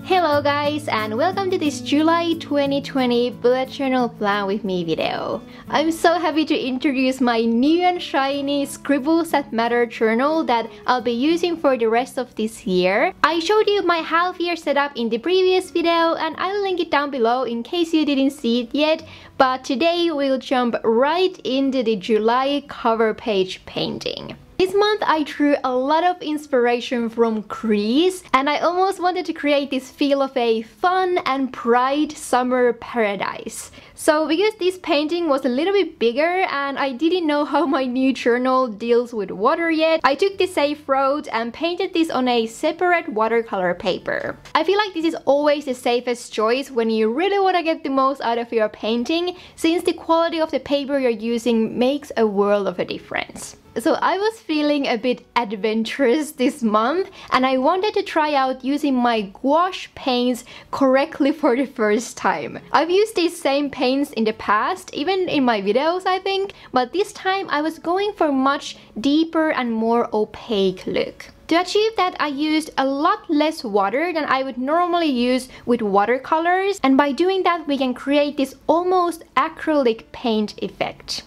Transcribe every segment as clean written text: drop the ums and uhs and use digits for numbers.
Hello guys, and welcome to this July 2020 bullet journal plan with me video. I'm so happy to introduce my new and shiny Scribbles That Matter journal that I'll be using for the rest of this year. I showed you my half year setup in the previous video and I'll link it down below in case you didn't see it yet, but today we'll jump right into the July cover page painting. This month I drew a lot of inspiration from Greece and I almost wanted to create this feel of a fun and bright summer paradise. So because this painting was a little bit bigger and I didn't know how my new journal deals with water yet, I took the safe road and painted this on a separate watercolor paper. I feel like this is always the safest choice when you really want to get the most out of your painting, since the quality of the paper you're using makes a world of a difference. So I was feeling a bit adventurous this month and I wanted to try out using my gouache paints correctly for the first time. I've used these same paints in the past, even in my videos I think, but this time I was going for a much deeper and more opaque look. To achieve that, I used a lot less water than I would normally use with watercolors, and by doing that we can create this almost acrylic paint effect.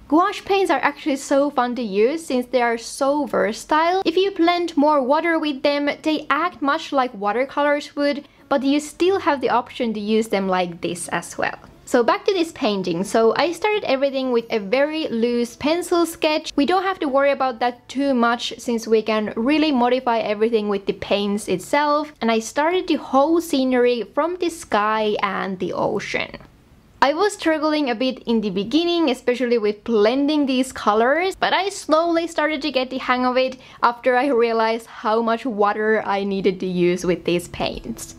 Gouache paints are actually so fun to use since they are so versatile. If you blend more water with them, they act much like watercolors would, but you still have the option to use them like this as well. So back to this painting. So I started everything with a very loose pencil sketch. We don't have to worry about that too much since we can really modify everything with the paints itself. And I started the whole scenery from the sky and the ocean. I was struggling a bit in the beginning, especially with blending these colors, but I slowly started to get the hang of it after I realized how much water I needed to use with these paints.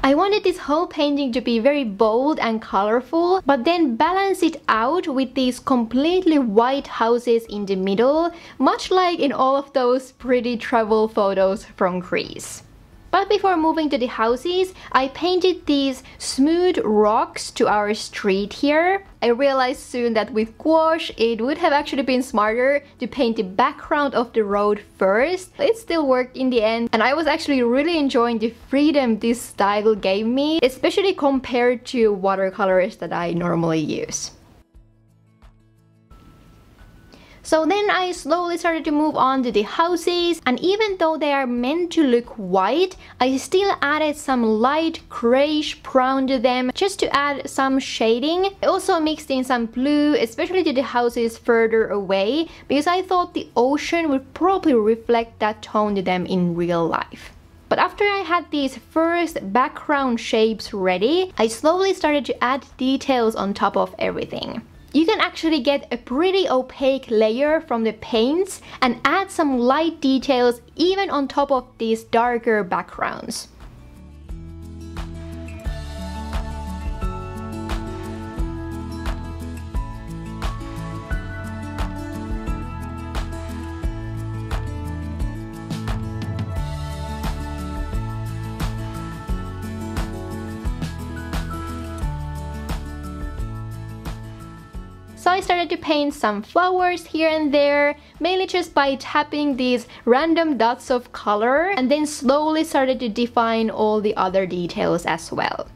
I wanted this whole painting to be very bold and colorful, but then balance it out with these completely white houses in the middle, much like in all of those pretty travel photos from Greece. But before moving to the houses, I painted these smooth rocks to our street here. I realized soon that with gouache it would have actually been smarter to paint the background of the road first. It still worked in the end, and I was actually really enjoying the freedom this style gave me, especially compared to watercolors that I normally use. So then I slowly started to move on to the houses, and even though they are meant to look white, I still added some light grayish brown to them just to add some shading. I also mixed in some blue, especially to the houses further away, because I thought the ocean would probably reflect that tone to them in real life. But after I had these first background shapes ready, I slowly started to add details on top of everything. You can actually get a pretty opaque layer from the paints and add some light details even on top of these darker backgrounds. So I started to paint some flowers here and there, mainly just by tapping these random dots of color, and then slowly started to define all the other details as well.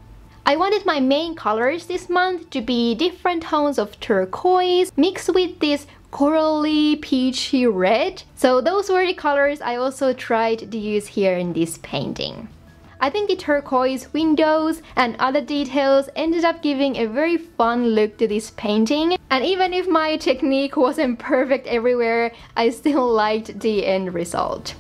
I wanted my main colors this month to be different tones of turquoise mixed with this corally peachy red. So those were the colors I also tried to use here in this painting. I think the turquoise windows and other details ended up giving a very fun look to this painting, and even if my technique wasn't perfect everywhere, I still liked the end result.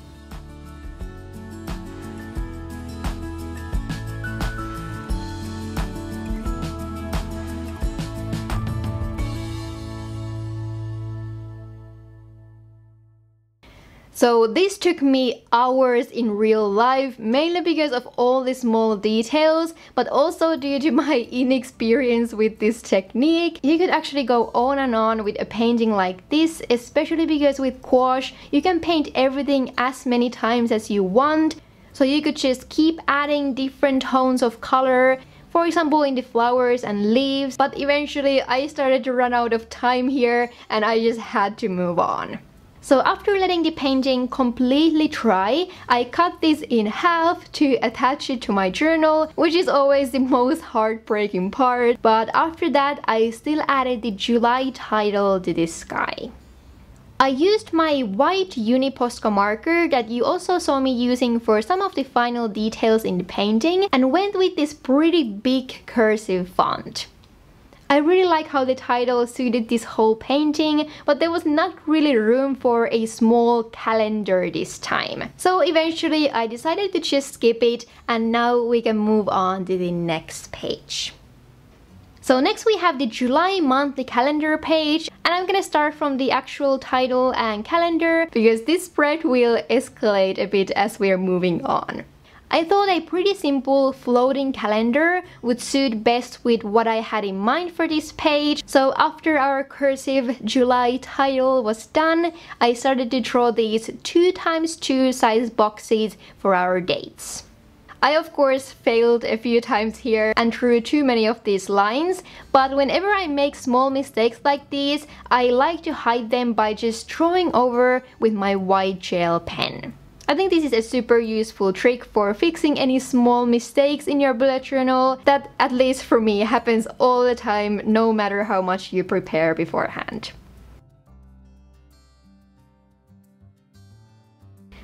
So this took me hours in real life, mainly because of all the small details, but also due to my inexperience with this technique. You could actually go on and on with a painting like this, especially because with gouache, you can paint everything as many times as you want. So you could just keep adding different tones of color, for example in the flowers and leaves, but eventually I started to run out of time here and I just had to move on. So after letting the painting completely dry, I cut this in half to attach it to my journal, which is always the most heartbreaking part, but after that I still added the July title to this sky. I used my white Uniposca marker that you also saw me using for some of the final details in the painting and went with this pretty big cursive font. I really like how the title suited this whole painting, but there was not really room for a small calendar this time. So eventually I decided to just skip it, and now we can move on to the next page. So next we have the July monthly calendar page, and I'm gonna start from the actual title and calendar because this spread will escalate a bit as we are moving on. I thought a pretty simple floating calendar would suit best with what I had in mind for this page, so after our cursive July title was done, I started to draw these 2x2 size boxes for our dates. I of course failed a few times here and drew too many of these lines, but whenever I make small mistakes like these, I like to hide them by just drawing over with my white gel pen. I think this is a super useful trick for fixing any small mistakes in your bullet journal that, at least for me, happens all the time, no matter how much you prepare beforehand.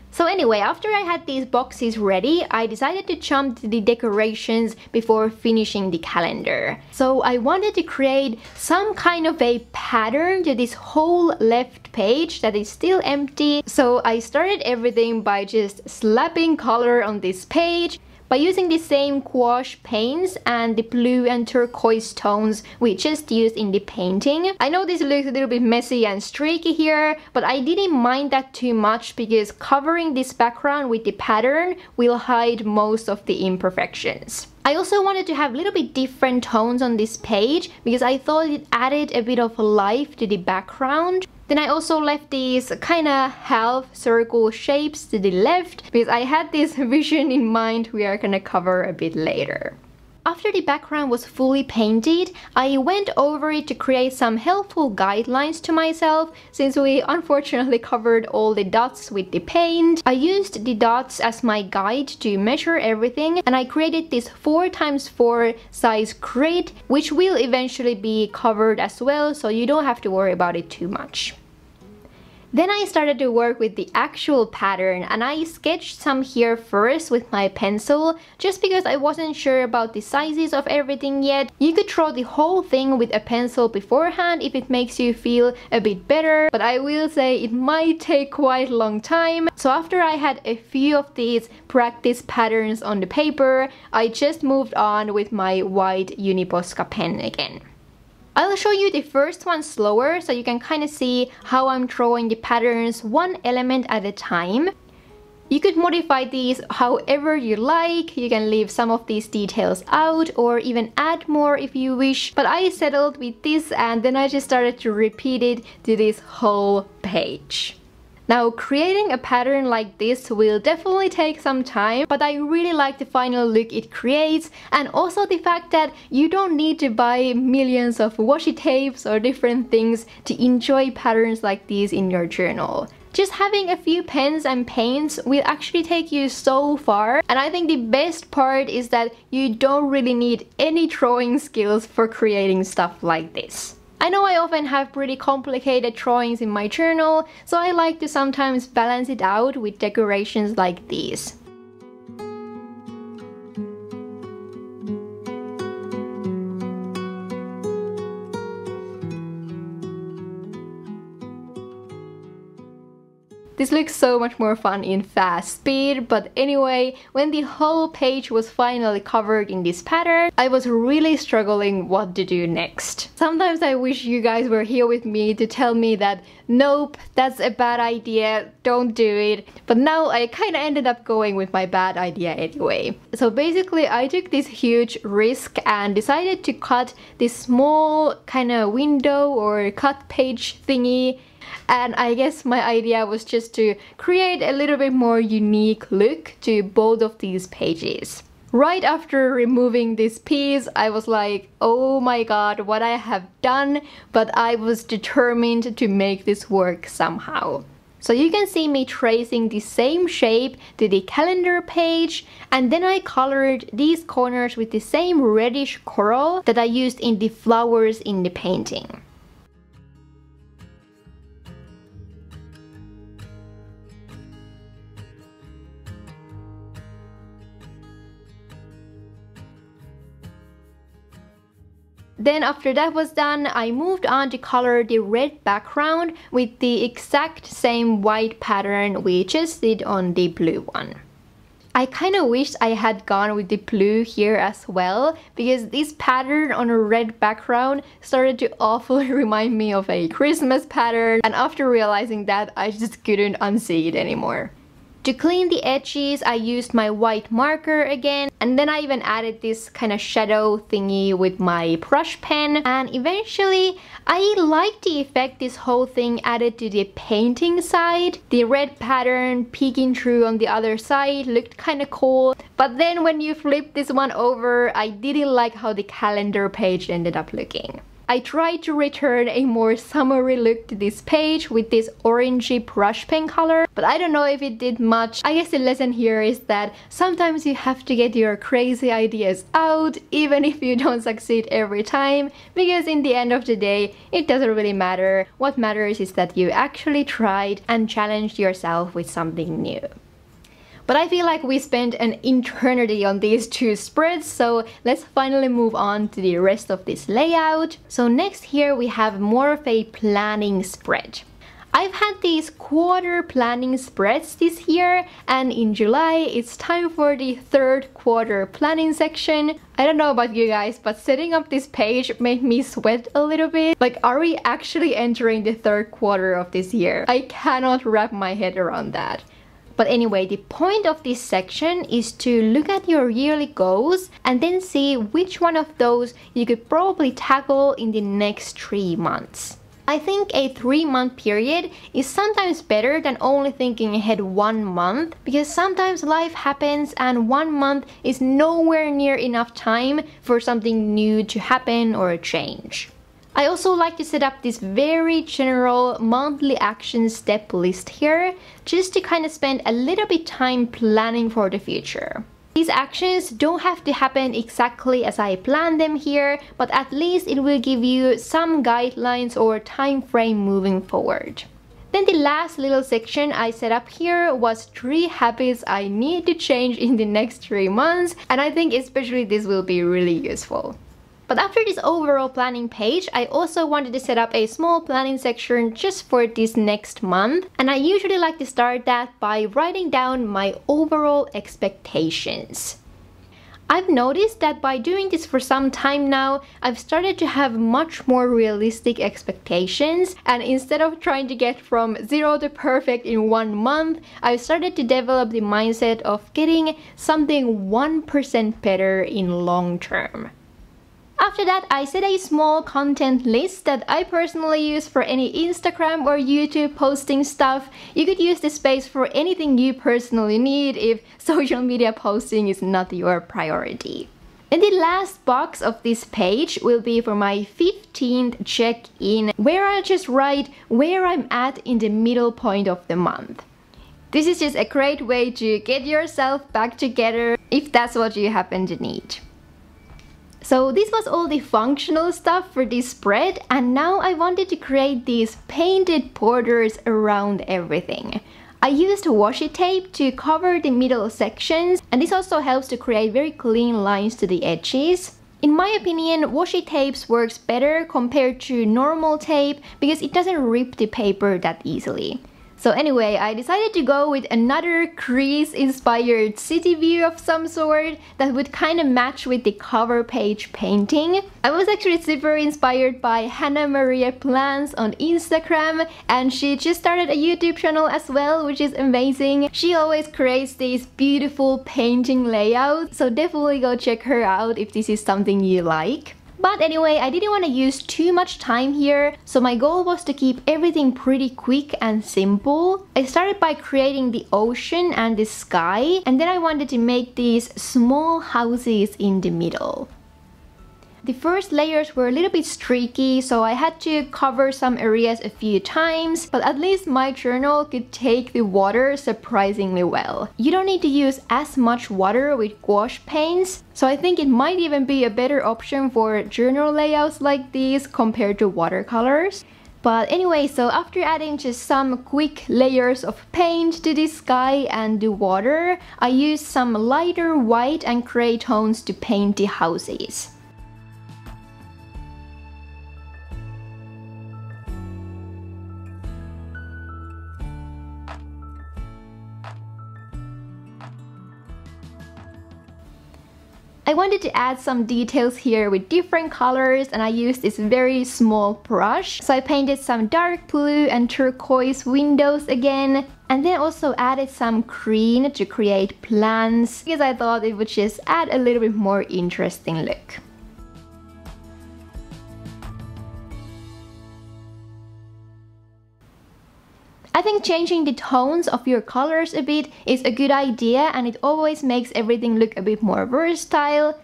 So anyway, after I had these boxes ready, I decided to jump to the decorations before finishing the calendar. So I wanted to create some kind of a pattern to this whole left page that is still empty. So I started everything by just slapping color on this page, by using the same gouache paints and the blue and turquoise tones we just used in the painting. I know this looks a little bit messy and streaky here, but I didn't mind that too much because covering this background with the pattern will hide most of the imperfections. I also wanted to have a little bit different tones on this page because I thought it added a bit of life to the background. Then I also left these kinda half circle shapes to the left because I had this vision in mind we are gonna cover a bit later. After the background was fully painted, I went over it to create some helpful guidelines to myself since we unfortunately covered all the dots with the paint. I used the dots as my guide to measure everything, and I created this 4x4 size grid which will eventually be covered as well, so you don't have to worry about it too much. Then I started to work with the actual pattern, and I sketched some here first with my pencil just because I wasn't sure about the sizes of everything yet. You could draw the whole thing with a pencil beforehand if it makes you feel a bit better, but I will say it might take quite a long time. So after I had a few of these practice patterns on the paper, I just moved on with my white Uniposca pen again. I'll show you the first one slower so you can kind of see how I'm drawing the patterns one element at a time. You could modify these however you like. You can leave some of these details out or even add more if you wish, but I settled with this and then I just started to repeat it to this whole page. Now, creating a pattern like this will definitely take some time, but I really like the final look it creates, and also the fact that you don't need to buy millions of washi tapes or different things to enjoy patterns like these in your journal. Just having a few pens and paints will actually take you so far, and I think the best part is that you don't really need any drawing skills for creating stuff like this. I know I often have pretty complicated drawings in my journal, so I like to sometimes balance it out with decorations like these. This looks so much more fun in fast speed, but anyway, when the whole page was finally covered in this pattern, I was really struggling what to do next. Sometimes I wish you guys were here with me to tell me that nope, that's a bad idea, don't do it. But now I kinda ended up going with my bad idea anyway. So basically I took this huge risk and decided to cut this small kinda window or cut page thingy. And I guess my idea was just to create a little bit more unique look to both of these pages. Right after removing this piece, I was like, oh my god, what I have done, but I was determined to make this work somehow. So you can see me tracing the same shape to the calendar page, and then I colored these corners with the same reddish coral that I used in the flowers in the painting. Then after that was done, I moved on to color the red background with the exact same white pattern we just did on the blue one. I kinda wish I had gone with the blue here as well, because this pattern on a red background started to awfully remind me of a Christmas pattern, and after realizing that, I just couldn't unsee it anymore. To clean the edges, I used my white marker again, and then I even added this kind of shadow thingy with my brush pen, and eventually I liked the effect this whole thing added to the painting side. The red pattern peeking through on the other side looked kind of cool, but then when you flip this one over, I didn't like how the calendar page ended up looking. I tried to return a more summery look to this page with this orangey brush pen color, but I don't know if it did much. I guess the lesson here is that sometimes you have to get your crazy ideas out, even if you don't succeed every time, because in the end of the day, it doesn't really matter. What matters is that you actually tried and challenged yourself with something new. But I feel like we spent an eternity on these two spreads, so let's finally move on to the rest of this layout. So next here we have more of a planning spread. I've had these quarter planning spreads this year, and in July it's time for the third quarter planning section. I don't know about you guys, but setting up this page made me sweat a little bit. Like, are we actually entering the third quarter of this year? I cannot wrap my head around that. But anyway, the point of this section is to look at your yearly goals and then see which one of those you could probably tackle in the next 3 months. I think a 3-month period is sometimes better than only thinking ahead 1 month, because sometimes life happens and 1 month is nowhere near enough time for something new to happen or change. I also like to set up this very general monthly action step list here, just to kind of spend a little bit time planning for the future. These actions don't have to happen exactly as I planned them here, but at least it will give you some guidelines or time frame moving forward. Then the last little section I set up here was 3 habits I need to change in the next 3 months, and I think especially this will be really useful. But after this overall planning page, I also wanted to set up a small planning section just for this next month. And I usually like to start that by writing down my overall expectations. I've noticed that by doing this for some time now, I've started to have much more realistic expectations, and instead of trying to get from 0 to perfect in 1 month, I've started to develop the mindset of getting something 1% better in long term. After that, I set a small content list that I personally use for any Instagram or YouTube posting stuff. You could use this space for anything you personally need if social media posting is not your priority. And the last box of this page will be for my 15th check-in, where I just write where I'm at in the middle point of the month. This is just a great way to get yourself back together if that's what you happen to need. So this was all the functional stuff for this spread, and now I wanted to create these painted borders around everything. I used washi tape to cover the middle sections, and this also helps to create very clean lines to the edges. In my opinion, washi tapes works better compared to normal tape because it doesn't rip the paper that easily. So anyway, I decided to go with another crease-inspired city view of some sort that would kind of match with the cover page painting. I was actually super inspired by Hannah Maria Plants on Instagram, and she just started a YouTube channel as well, which is amazing. She always creates these beautiful painting layouts, so definitely go check her out if this is something you like. But anyway, I didn't want to use too much time here, so my goal was to keep everything pretty quick and simple. I started by creating the ocean and the sky, and then I wanted to make these small houses in the middle. The first layers were a little bit streaky, so I had to cover some areas a few times, but at least my journal could take the water surprisingly well. You don't need to use as much water with gouache paints, so I think it might even be a better option for journal layouts like these compared to watercolors. But anyway, so after adding just some quick layers of paint to the sky and the water, I used some lighter white and gray tones to paint the houses. I wanted to add some details here with different colors, and I used this very small brush. So I painted some dark blue and turquoise windows again, and then also added some green to create plants because I thought it would just add a little bit more interesting look. I think changing the tones of your colors a bit is a good idea, and it always makes everything look a bit more versatile.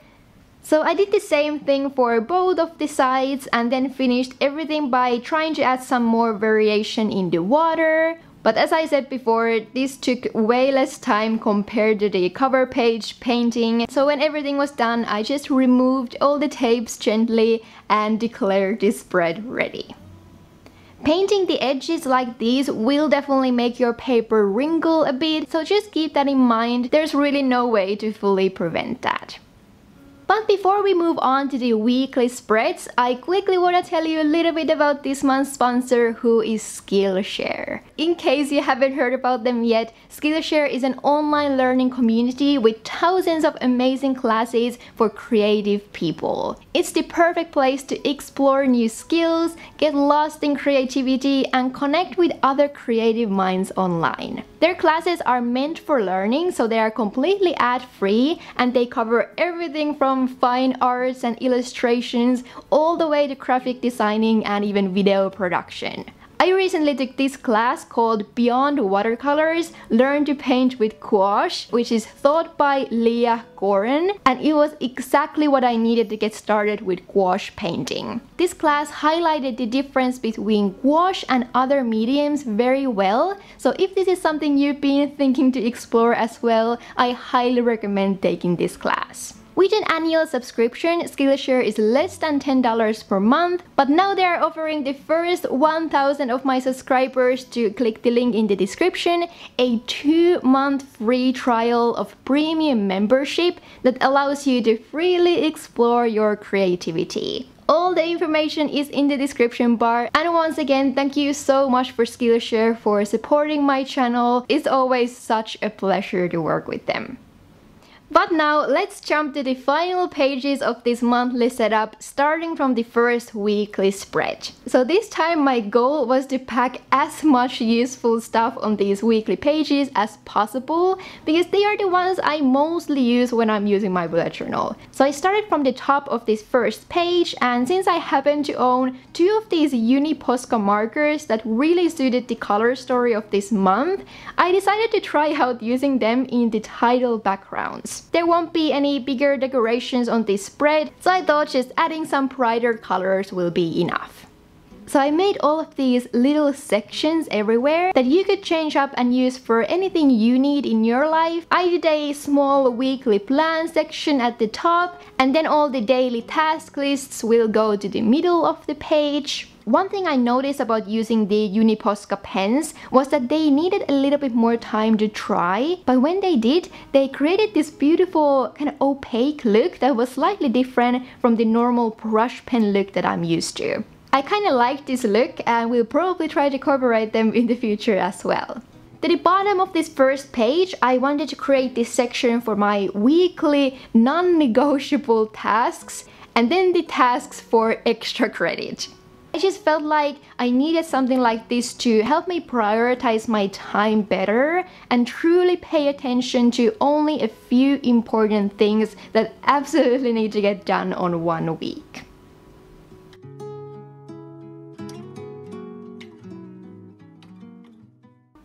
So I did the same thing for both of the sides and then finished everything by trying to add some more variation in the water. But as I said before, this took way less time compared to the cover page painting. So when everything was done, I just removed all the tapes gently and declared the spread ready. Painting the edges like these will definitely make your paper wrinkle a bit, so just keep that in mind. There's really no way to fully prevent that. But before we move on to the weekly spreads, I quickly want to tell you a little bit about this month's sponsor, who is Skillshare. In case you haven't heard about them yet, Skillshare is an online learning community with thousands of amazing classes for creative people. It's the perfect place to explore new skills, get lost in creativity, and connect with other creative minds online. Their classes are meant for learning, so they are completely ad-free, and they cover everything from fine arts and illustrations all the way to graphic designing and even video production. I recently took this class called Beyond Watercolors, Learn to Paint with Gouache, which is taught by Leah Goren, and it was exactly what I needed to get started with gouache painting. This class highlighted the difference between gouache and other mediums very well, so if this is something you've been thinking to explore as well, I highly recommend taking this class. With an annual subscription, Skillshare is less than $10 per month, but now they are offering the first 1,000 of my subscribers to click the link in the description a 2-month free trial of premium membership that allows you to freely explore your creativity. All the information is in the description bar, and once again, thank you so much for Skillshare for supporting my channel. It's always such a pleasure to work with them. But now let's jump to the final pages of this monthly setup, starting from the first weekly spread. So this time my goal was to pack as much useful stuff on these weekly pages as possible, because they are the ones I mostly use when I'm using my bullet journal. So I started from the top of this first page, and since I happen to own 2 of these Uni Posca markers that really suited the color story of this month, I decided to try out using them in the title backgrounds. There won't be any bigger decorations on this spread, so I thought just adding some brighter colors will be enough. So I made all of these little sections everywhere that you could change up and use for anything you need in your life. I did a small weekly plan section at the top, and then all the daily task lists will go to the middle of the page. One thing I noticed about using the Uni Posca pens was that they needed a little bit more time to dry, but when they did, they created this beautiful kind of opaque look that was slightly different from the normal brush pen look that I'm used to. I kind of like this look and will probably try to incorporate them in the future as well. At the bottom of this first page, I wanted to create this section for my weekly non-negotiable tasks and then the tasks for extra credit. I just felt like I needed something like this to help me prioritize my time better and truly pay attention to only a few important things that absolutely need to get done on one week.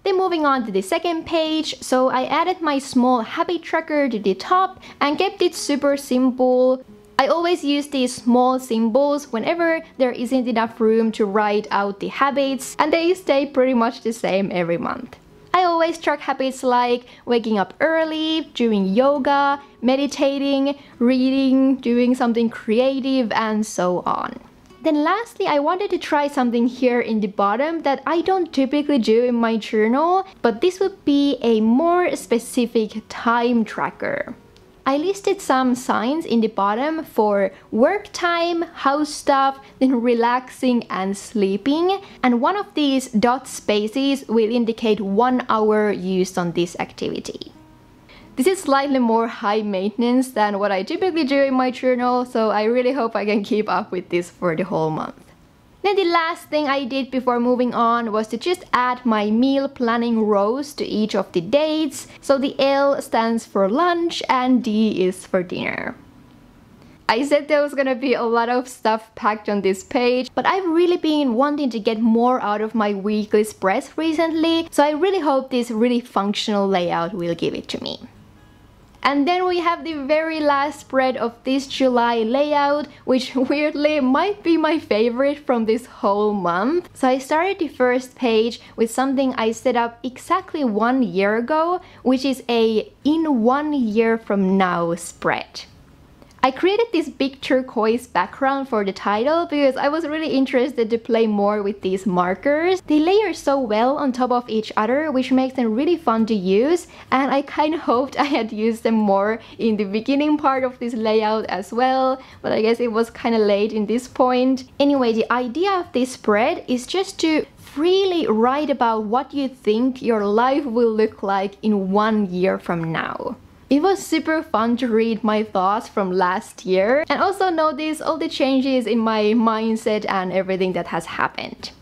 Then moving on to the second page, so I added my small habit tracker to the top and kept it super simple. I always use these small symbols whenever there isn't enough room to write out the habits, and they stay pretty much the same every month. I always track habits like waking up early, doing yoga, meditating, reading, doing something creative, and so on. Then lastly, I wanted to try something here in the bottom that I don't typically do in my journal, but this would be a more specific time tracker. I listed some signs in the bottom for work time, house stuff, then relaxing and sleeping, and one of these dot spaces will indicate 1 hour used on this activity. This is slightly more high maintenance than what I typically do in my journal, so I really hope I can keep up with this for the whole month. Then the last thing I did before moving on was to just add my meal planning rows to each of the dates. So the L stands for lunch and D is for dinner. I said there was gonna be a lot of stuff packed on this page, but I've really been wanting to get more out of my weekly spreads recently, so I really hope this really functional layout will give it to me. And then we have the very last spread of this July layout, which weirdly might be my favorite from this whole month. So I started the first page with something I set up exactly 1 year ago, which is a "in 1 year from now" spread. I created this big turquoise background for the title because I was really interested to play more with these markers. They layer so well on top of each other, which makes them really fun to use, and I kind of hoped I had used them more in the beginning part of this layout as well, but I guess it was kind of late in this point. Anyway, the idea of this spread is just to freely write about what you think your life will look like in 1 year from now. It was super fun to read my thoughts from last year and also notice all the changes in my mindset and everything that has happened.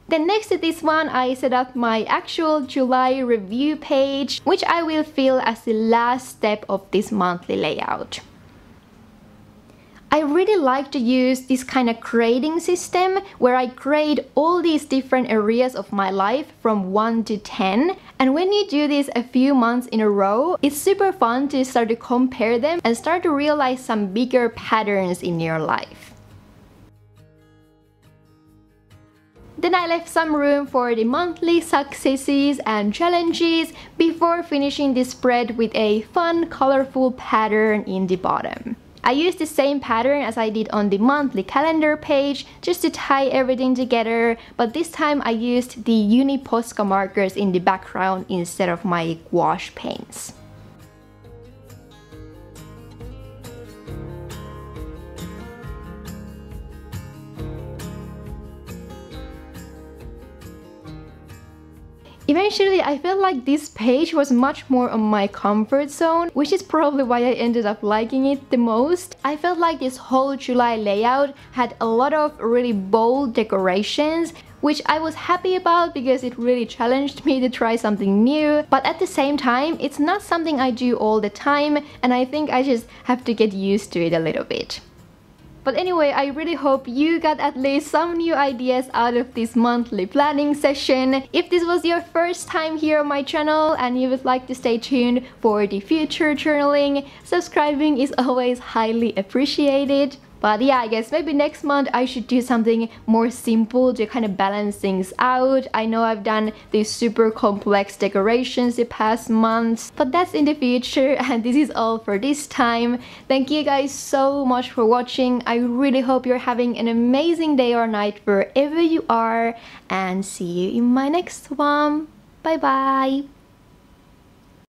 Then next to this one, I set up my actual July review page, which I will fill as the last step of this monthly layout. I really like to use this kind of grading system where I grade all these different areas of my life from 1 to 10. And when you do this a few months in a row, it's super fun to start to compare them and start to realize some bigger patterns in your life. Then I left some room for the monthly successes and challenges before finishing this spread with a fun, colorful pattern in the bottom. I used the same pattern as I did on the monthly calendar page just to tie everything together, but this time I used the Uni Posca markers in the background instead of my gouache paints. Eventually, I felt like this page was much more on my comfort zone, which is probably why I ended up liking it the most. I felt like this whole July layout had a lot of really bold decorations, which I was happy about because it really challenged me to try something new. But at the same time, it's not something I do all the time, and I think I just have to get used to it a little bit. But anyway, I really hope you got at least some new ideas out of this monthly planning session. If this was your first time here on my channel and you would like to stay tuned for the future journaling, subscribing is always highly appreciated. But yeah, I guess maybe next month I should do something more simple to kind of balance things out. I know I've done these super complex decorations the past months, but that's in the future, and this is all for this time. Thank you guys so much for watching. I really hope you're having an amazing day or night wherever you are, and see you in my next one. Bye bye!